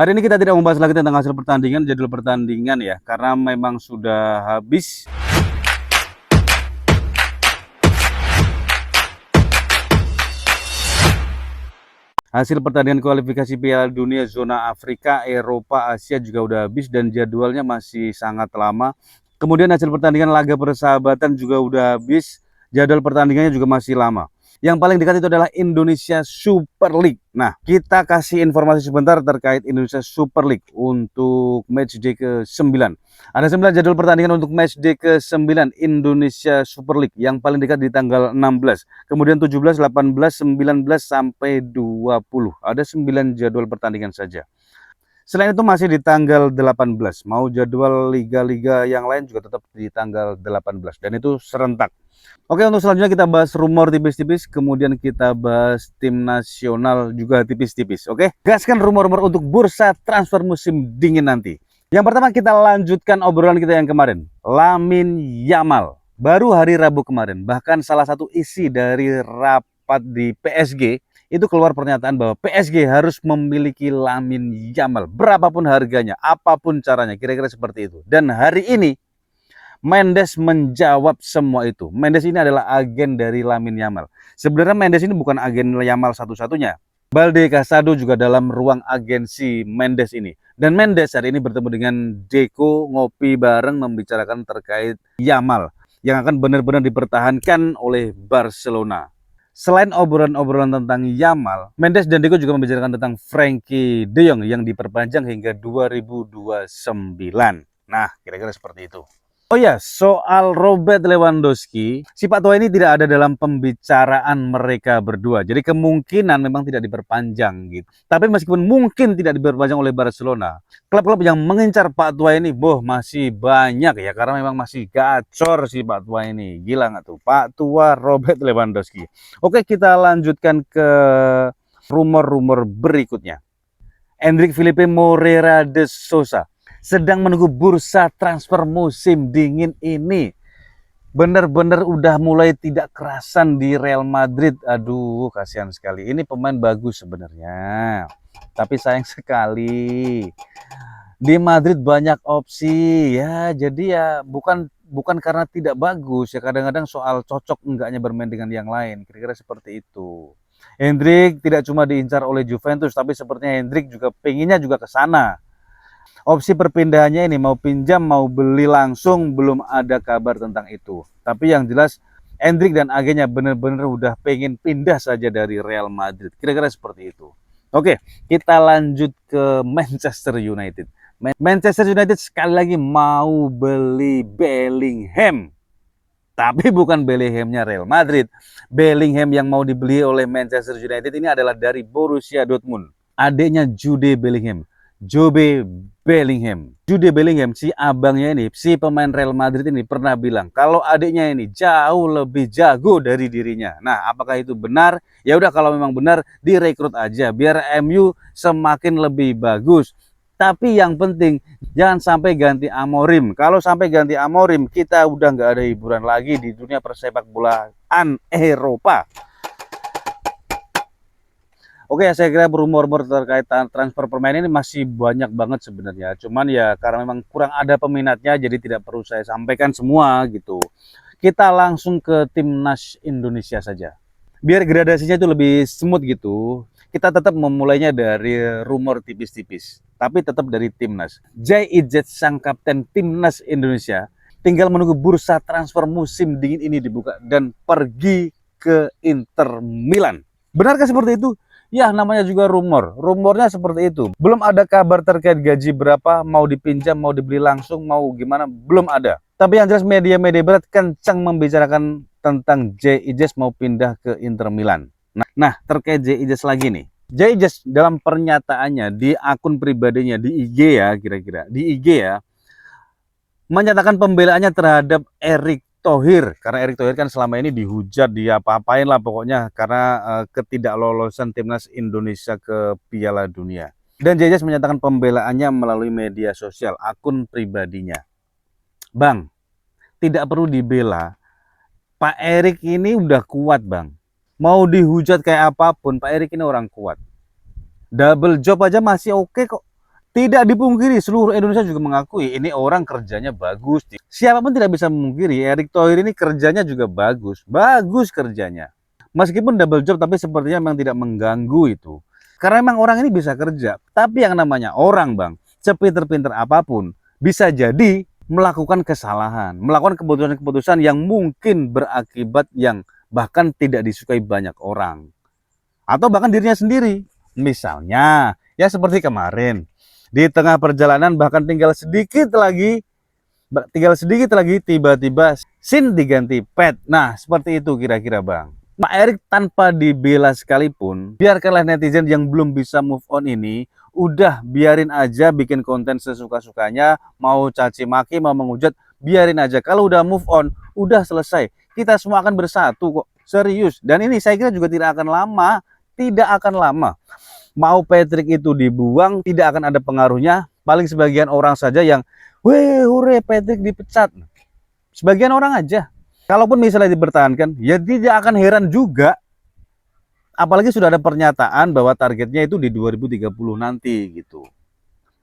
Hari ini kita tidak membahas lagi tentang hasil pertandingan, jadwal pertandingan ya, karena memang sudah habis. Hasil pertandingan kualifikasi Piala Dunia zona Afrika, Eropa, Asia juga udah habis dan jadwalnya masih sangat lama. Kemudian hasil pertandingan laga persahabatan juga udah habis, jadwal pertandingannya juga masih lama. Yang paling dekat itu adalah Indonesia Super League. Nah, kita kasih informasi sebentar terkait Indonesia Super League untuk matchday ke-9. Ada 9 jadwal pertandingan untuk matchday ke-9 Indonesia Super League. Yang paling dekat di tanggal 16. Kemudian 17, 18, 19 sampai 20. Ada 9 jadwal pertandingan saja. Selain itu masih di tanggal 18. Mau jadwal liga-liga yang lain juga tetap di tanggal 18. Dan itu serentak. Oke, untuk selanjutnya kita bahas rumor tipis-tipis, kemudian kita bahas tim nasional juga tipis-tipis. Oke, gaskan rumor-rumor untuk bursa transfer musim dingin nanti. Yang pertama kita lanjutkan obrolan kita yang kemarin. Lamine Yamal. Baru hari Rabu kemarin, bahkan salah satu isi dari rapat di PSG, itu keluar pernyataan bahwa PSG harus memiliki Lamine Yamal. Berapapun harganya, apapun caranya, kira-kira seperti itu. Dan hari ini, Mendes menjawab semua itu. Mendes ini adalah agen dari Lamine Yamal. Sebenarnya Mendes ini bukan agen Yamal satu-satunya. Balde Casado juga dalam ruang agensi Mendes ini. Dan Mendes hari ini bertemu dengan Deco, ngopi bareng membicarakan terkait Yamal yang akan benar-benar dipertahankan oleh Barcelona. Selain obrolan-obrolan tentang Yamal, Mendes dan Deco juga membicarakan tentang Frenkie de Jong yang diperpanjang hingga 2029. Nah, kira-kira seperti itu. Oh ya, soal Robert Lewandowski, si Pak Tua ini tidak ada dalam pembicaraan mereka berdua. Jadi kemungkinan memang tidak diperpanjang gitu. Tapi meskipun mungkin tidak diperpanjang oleh Barcelona, klub-klub yang mengincar Pak Tua ini, masih banyak ya. Karena memang masih gacor si Pak Tua ini. Gila nggak tuh? Pak Tua Robert Lewandowski. Oke, kita lanjutkan ke rumor-rumor berikutnya. Endrick Filipe Moreira de Sousa sedang menunggu bursa transfer musim dingin ini. Bener-bener udah mulai tidak kerasan di Real Madrid. Aduh, kasihan sekali. Ini pemain bagus sebenarnya. Tapi sayang sekali. Di Madrid banyak opsi ya. Jadi ya bukan karena tidak bagus ya, kadang-kadang soal cocok enggaknya bermain dengan yang lain. Kira-kira seperti itu. Hendrik tidak cuma diincar oleh Juventus, tapi sepertinya Hendrik juga pengennya juga ke sana. Opsi perpindahannya ini mau pinjam mau beli langsung belum ada kabar tentang itu. Tapi yang jelas Hendrik dan agennya benar-benar udah pengen pindah saja dari Real Madrid. Kira-kira seperti itu. Oke, kita lanjut ke Manchester United. Manchester United sekali lagi mau beli Bellingham. Tapi bukan Bellinghamnya Real Madrid. Bellingham yang mau dibeli oleh Manchester United ini adalah dari Borussia Dortmund. Adiknya Jude Bellingham. Jobe Bellingham. Jude Bellingham, si abangnya ini, si pemain Real Madrid ini pernah bilang kalau adiknya ini jauh lebih jago dari dirinya. Nah, apakah itu benar? Ya udah, kalau memang benar direkrut aja biar MU semakin lebih bagus. Tapi yang penting jangan sampai ganti Amorim. Kalau sampai ganti Amorim, kita udah nggak ada hiburan lagi di dunia persepak bolaan Eropa. Oke, saya kira rumor-rumor terkait transfer pemain ini masih banyak banget sebenarnya. Cuman ya karena memang kurang ada peminatnya, jadi tidak perlu saya sampaikan semua gitu. Kita langsung ke timnas Indonesia saja. Biar gradasinya itu lebih smooth gitu. Kita tetap memulainya dari rumor tipis-tipis, tapi tetap dari timnas. Jay Ijet sang kapten timnas Indonesia tinggal menunggu bursa transfer musim dingin ini dibuka dan pergi ke Inter Milan. Benarkah seperti itu? Ya, namanya juga rumor. Rumornya seperti itu. Belum ada kabar terkait gaji berapa, mau dipinjam, mau dibeli langsung, mau gimana, belum ada. Tapi yang jelas media-media berat kencang membicarakan tentang Jay Ijes mau pindah ke Inter Milan. Nah, terkait Jay Ijes lagi nih. Jay Ijes dalam pernyataannya di akun pribadinya, di IG ya kira-kira, di IG ya, menyatakan pembelaannya terhadap Erick Thohir, karena Erick Thohir kan selama ini dihujat, dia apa-apain lah pokoknya karena ketidaklolosan timnas Indonesia ke Piala Dunia. Dan Jejas menyatakan pembelaannya melalui media sosial, akun pribadinya. Bang, tidak perlu dibela. Pak Erick ini udah kuat, Bang. Mau dihujat kayak apapun, Pak Erick ini orang kuat. Double job aja masih oke kok. Tidak dipungkiri, seluruh Indonesia juga mengakui ini orang kerjanya bagus. Siapapun tidak bisa memungkiri Erick Thohir ini kerjanya juga bagus. Bagus kerjanya. Meskipun double job tapi sepertinya memang tidak mengganggu itu. Karena memang orang ini bisa kerja. Tapi yang namanya orang, Bang, sepinter-pinter apapun, bisa jadi melakukan kesalahan. Melakukan keputusan-keputusan yang mungkin berakibat yang bahkan tidak disukai banyak orang. Atau bahkan dirinya sendiri. Misalnya, ya seperti kemarin. Di tengah perjalanan bahkan tinggal sedikit lagi tiba-tiba SIM diganti pet. Nah, seperti itu kira-kira, Bang. Pak Erick tanpa dibela sekalipun, biarkanlah netizen yang belum bisa move on ini, udah biarin aja bikin konten sesuka-sukanya, mau caci maki, mau menghujat, biarin aja. Kalau udah move on, udah selesai. Kita semua akan bersatu kok, serius. Dan ini saya kira juga tidak akan lama, mau Patrick itu dibuang, tidak akan ada pengaruhnya. Paling sebagian orang saja yang, weh, hure, Patrick dipecat. Sebagian orang aja. Kalaupun misalnya dipertahankan, ya tidak akan heran juga. Apalagi sudah ada pernyataan bahwa targetnya itu di 2030 nanti gitu.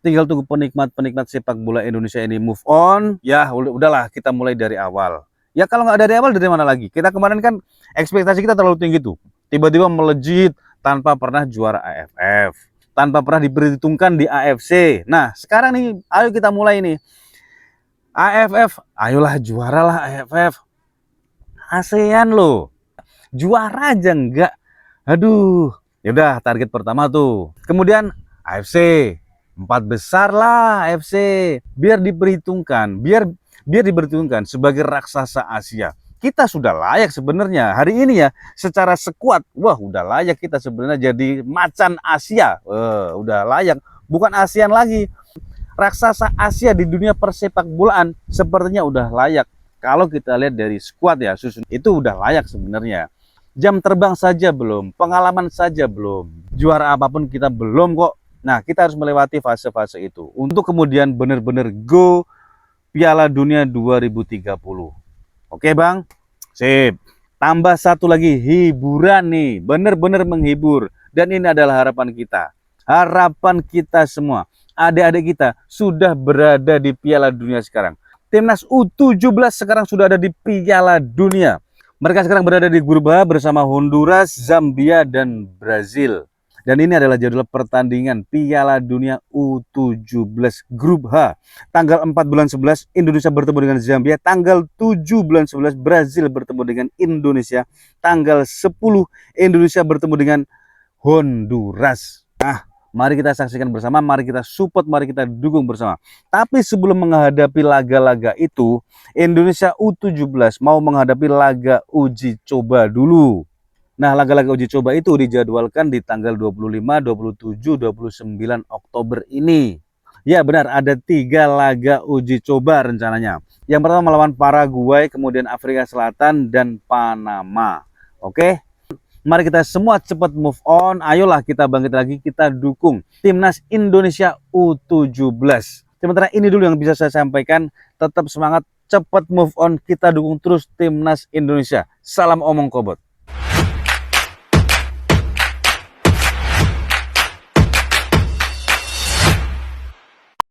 Tinggal tunggu penikmat-penikmat sepak bola Indonesia ini move on. Ya udahlah, kita mulai dari awal. Ya kalau nggak dari awal, dari mana lagi? Kita kemarin kan ekspektasi kita terlalu tinggi tuh. Tiba-tiba melejit, tanpa pernah juara AFF, tanpa pernah diperhitungkan di AFC. Nah, sekarang nih, ayo kita mulai nih. AFF, ayolah juaralah AFF. ASEAN loh, juara aja enggak. Aduh, yaudah target pertama tuh. Kemudian AFC, 4 besar lah AFC. Biar diperhitungkan, biar diperhitungkan sebagai raksasa Asia. Kita sudah layak sebenarnya hari ini ya, secara sekuat, wah udah layak kita sebenarnya jadi macan Asia. Udah layak, bukan ASEAN lagi, raksasa Asia di dunia persepak bolaan sepertinya udah layak. Kalau kita lihat dari skuad ya, susun itu udah layak sebenarnya. Jam terbang saja belum, pengalaman saja belum, juara apapun kita belum kok. Nah, kita harus melewati fase-fase itu untuk kemudian benar-benar go Piala Dunia 2030. Oke, Bang? Sip. Tambah satu lagi, hiburan nih. Bener-bener menghibur. Dan ini adalah harapan kita. Harapan kita semua. Adik-adik kita sudah berada di Piala Dunia sekarang. Timnas U17 sekarang sudah ada di Piala Dunia. Mereka sekarang berada di grup H bersama Honduras, Zambia, dan Brazil. Dan ini adalah jadwal pertandingan Piala Dunia U17 Grup H. Tanggal 4 bulan 11 Indonesia bertemu dengan Zambia. Tanggal 7 bulan 11 Brazil bertemu dengan Indonesia. Tanggal 10 Indonesia bertemu dengan Honduras. Nah, mari kita saksikan bersama, mari kita support, mari kita dukung bersama. Tapi sebelum menghadapi laga-laga itu, Indonesia U17 mau menghadapi laga uji coba dulu. Nah, laga-laga uji coba itu dijadwalkan di tanggal 25, 27, 29 Oktober ini. Ya benar, ada 3 laga uji coba rencananya. Yang pertama melawan Paraguay, kemudian Afrika Selatan, dan Panama. Oke? Mari kita semua cepat move on. Ayolah kita bangkit lagi, kita dukung Timnas Indonesia U17. Sementara ini dulu yang bisa saya sampaikan. Tetap semangat, cepat move on. Kita dukung terus Timnas Indonesia. Salam omong kobot.